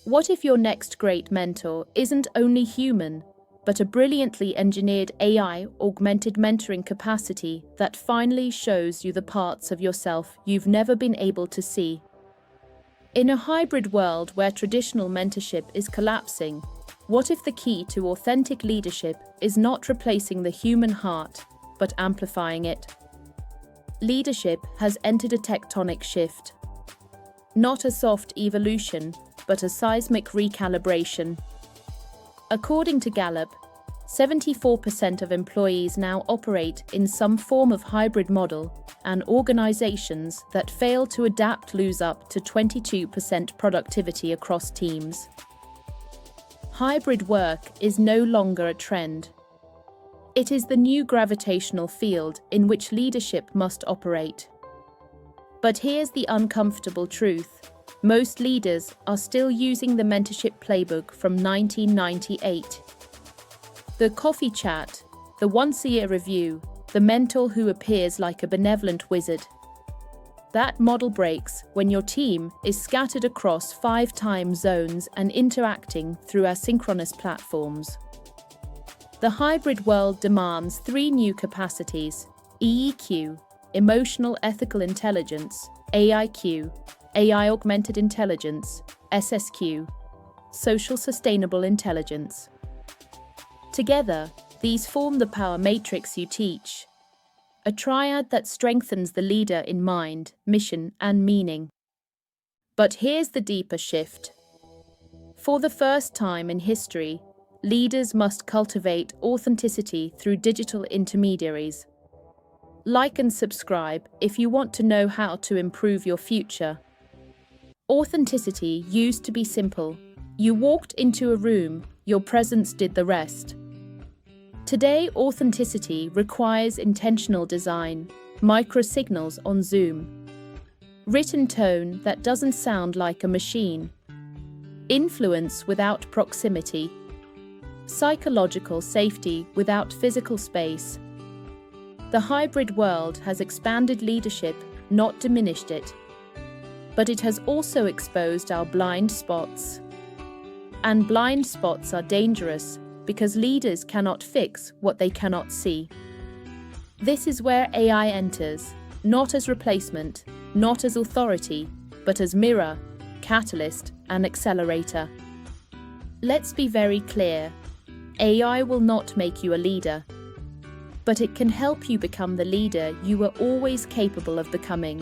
What if your next great mentor isn't only human, but a brilliantly engineered AI-augmented mentoring capacity that finally shows you the parts of yourself you've never been able to see? In a hybrid world where traditional mentorship is collapsing, what if the key to authentic leadership is not replacing the human heart, but amplifying it? Leadership has entered a tectonic shift. Not a soft evolution, but a seismic recalibration. According to Gallup, 74% of employees now operate in some form of hybrid model, and organizations that fail to adapt lose up to 22% productivity across teams. Hybrid work is no longer a trend. It is the new gravitational field in which leadership must operate. But here's the uncomfortable truth. Most leaders are still using the mentorship playbook from 1998. The coffee chat, the once-a-year review, the mentor who appears like a benevolent wizard. That model breaks when your team is scattered across 5 time zones and interacting through asynchronous platforms. The hybrid world demands 3 new capacities: EEQ, emotional ethical intelligence, AIQ, AI-augmented intelligence, SSQ, social sustainable intelligence. Together, these form the power matrix you teach, a triad that strengthens the leader in mind, mission, and meaning. But here's the deeper shift. For the first time in history, leaders must cultivate authenticity through digital intermediaries. Like and subscribe if you want to know how to improve your future. Authenticity used to be simple. You walked into a room, your presence did the rest. Today, authenticity requires intentional design, micro-signals on Zoom, written tone that doesn't sound like a machine, influence without proximity, psychological safety without physical space. The hybrid world has expanded leadership, not diminished it. But it has also exposed our blind spots. And blind spots are dangerous because leaders cannot fix what they cannot see. This is where AI enters, not as replacement, not as authority, but as mirror, catalyst, and accelerator. Let's be very clear. AI will not make you a leader, but it can help you become the leader you were always capable of becoming.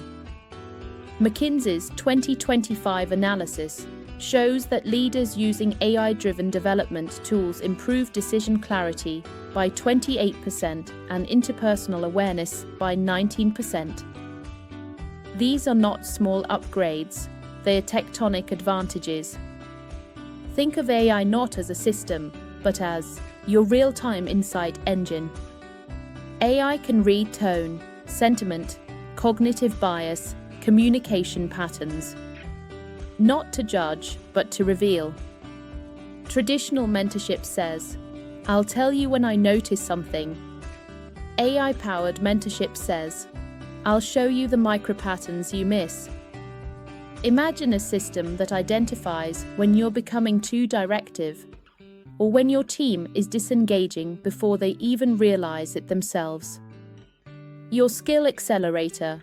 McKinsey's 2025 analysis shows that leaders using AI-driven development tools improve decision clarity by 28% and interpersonal awareness by 19%. These are not small upgrades, they are tectonic advantages. Think of AI not as a system, but as your real-time insight engine. AI can read tone, sentiment, cognitive bias, communication patterns. Not to judge, but to reveal. Traditional mentorship says, "I'll tell you when I notice something." AI-powered mentorship says, "I'll show you the micro-patterns you miss." Imagine a system that identifies when you're becoming too directive, or when your team is disengaging before they even realize it themselves. Your skill accelerator.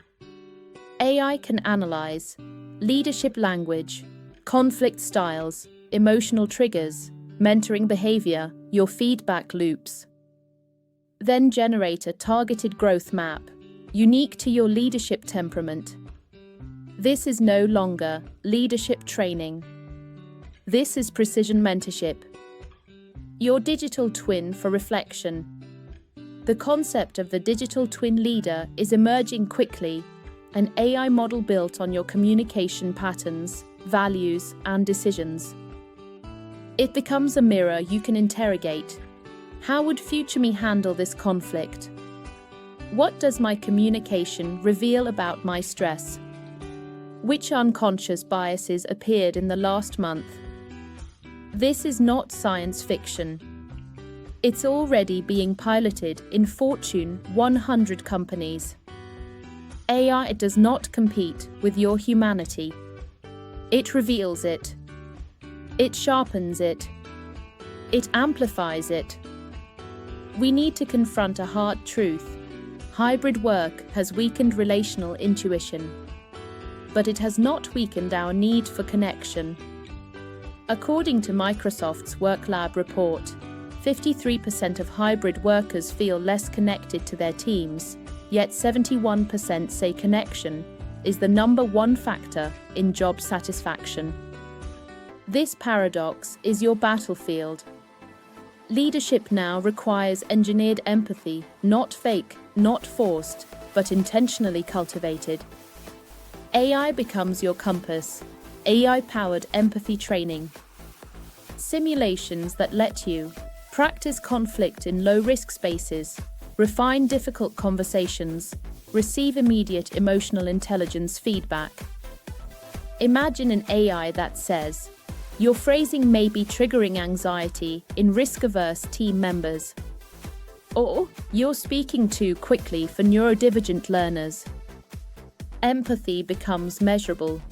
AI can analyze leadership language, conflict styles, emotional triggers, mentoring behavior, your feedback loops. Then generate a targeted growth map, unique to your leadership temperament. This is no longer leadership training. This is precision mentorship. Your digital twin for reflection. The concept of the digital twin leader is emerging quickly, an AI model built on your communication patterns, values, and decisions. It becomes a mirror you can interrogate. How would future me handle this conflict? What does my communication reveal about my stress? Which unconscious biases appeared in the last month? This is not science fiction. It's already being piloted in Fortune 100 companies. AI does not compete with your humanity. It reveals it. It sharpens it. It amplifies it. We need to confront a hard truth. Hybrid work has weakened relational intuition, but it has not weakened our need for connection. According to Microsoft's WorkLab report, 53% of hybrid workers feel less connected to their teams, yet 71% say connection is the number one factor in job satisfaction. This paradox is your battlefield. Leadership now requires engineered empathy, not fake, not forced, but intentionally cultivated. AI becomes your compass. AI-powered empathy training. Simulations that let you practice conflict in low-risk spaces, refine difficult conversations, receive immediate emotional intelligence feedback. Imagine an AI that says, "Your phrasing may be triggering anxiety in risk-averse team members." Or, "You're speaking too quickly for neurodivergent learners." Empathy becomes measurable.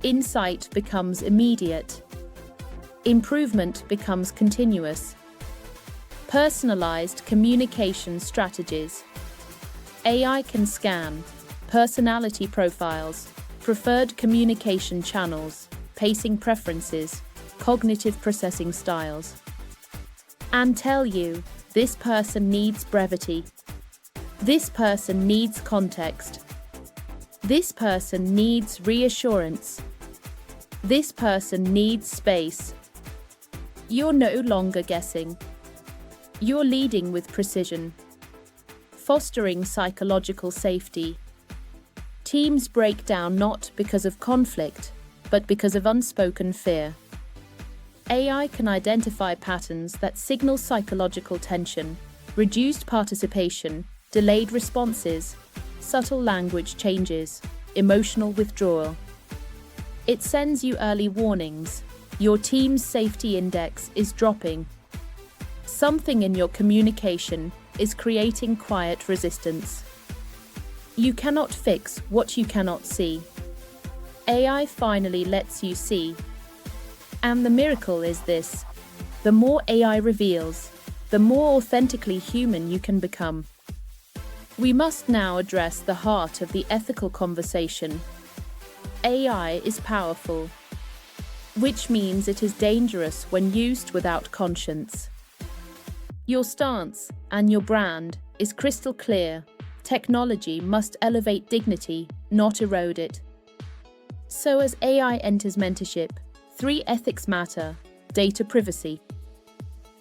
Insight becomes immediate. Improvement becomes continuous. Personalized communication strategies. AI can scan personality profiles, preferred communication channels, pacing preferences, cognitive processing styles, and tell you, this person needs brevity. This person needs context. This person needs reassurance. This person needs space. You're no longer guessing. You're leading with precision, fostering psychological safety. Teams break down not because of conflict, but because of unspoken fear. AI can identify patterns that signal psychological tension, reduced participation, delayed responses, subtle language changes, emotional withdrawal. It sends you early warnings. Your team's safety index is dropping. Something in your communication is creating quiet resistance. You cannot fix what you cannot see. AI finally lets you see. And the miracle is this: the more AI reveals, the more authentically human you can become. We must now address the heart of the ethical conversation. AI is powerful, which means it is dangerous when used without conscience. Your stance and your brand is crystal clear. Technology must elevate dignity, not erode it. So as AI enters mentorship, 3 ethics matter: data privacy.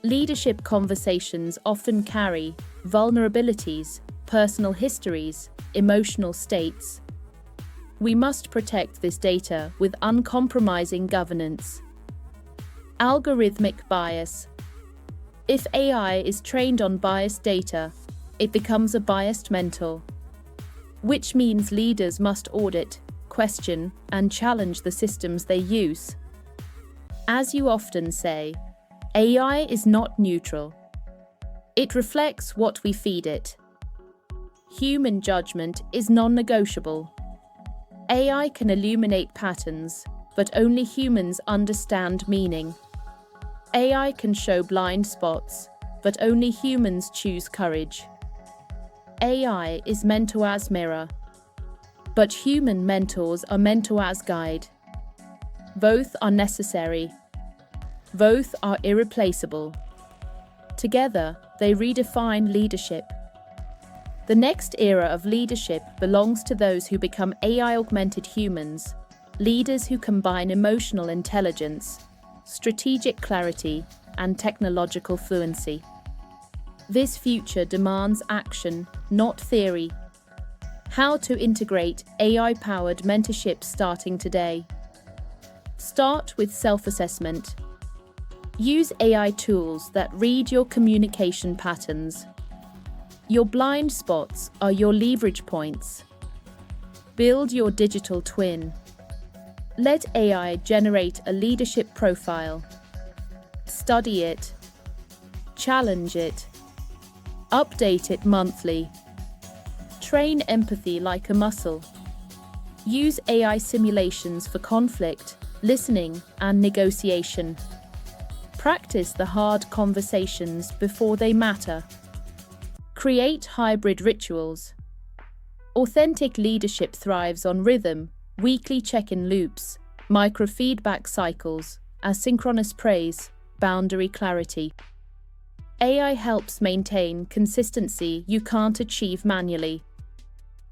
Leadership conversations often carry vulnerabilities, personal histories, emotional states. We must protect this data with uncompromising governance. Algorithmic bias. If AI is trained on biased data, it becomes a biased mentor, which means leaders must audit, question, and challenge the systems they use. As you often say, AI is not neutral. It reflects what we feed it. Human judgment is non-negotiable. AI can illuminate patterns, but only humans understand meaning. AI can show blind spots, but only humans choose courage. AI is mentor as mirror, but human mentors are mentor as guide. Both are necessary. Both are irreplaceable. Together, they redefine leadership. The next era of leadership belongs to those who become AI-augmented humans, leaders who combine emotional intelligence, strategic clarity, and technological fluency. This future demands action, not theory. How to integrate AI-powered mentorship starting today. Start with self-assessment. Use AI tools that read your communication patterns. Your blind spots are your leverage points. Build your digital twin. Let AI generate a leadership profile. Study it. Challenge it. Update it monthly. Train empathy like a muscle. Use AI simulations for conflict, listening, and negotiation. Practice the hard conversations before they matter. Create hybrid rituals. Authentic leadership thrives on rhythm, weekly check-in loops, micro-feedback cycles, asynchronous praise, boundary clarity. AI helps maintain consistency you can't achieve manually.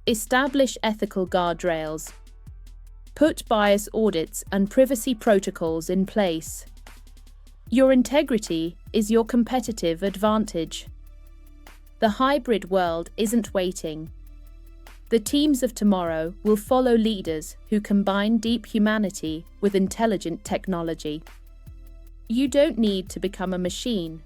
Establish ethical guardrails. Put bias audits and privacy protocols in place. Your integrity is your competitive advantage. The hybrid world isn't waiting. The teams of tomorrow will follow leaders who combine deep humanity with intelligent technology. You don't need to become a machine.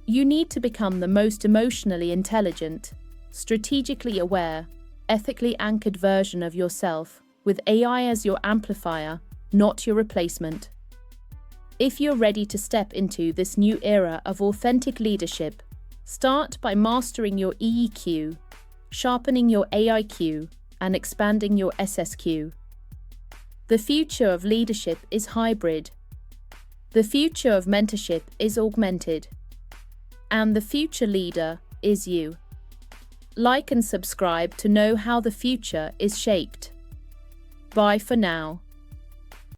You need to become the most emotionally intelligent, strategically aware, ethically anchored version of yourself, with AI as your amplifier, not your replacement. If you're ready to step into this new era of authentic leadership, start by mastering your EEQ, sharpening your AIQ, and expanding your SSQ. The future of leadership is hybrid. The future of mentorship is augmented. And the future leader is you. Like and subscribe to know how the future is shaped. Bye for now.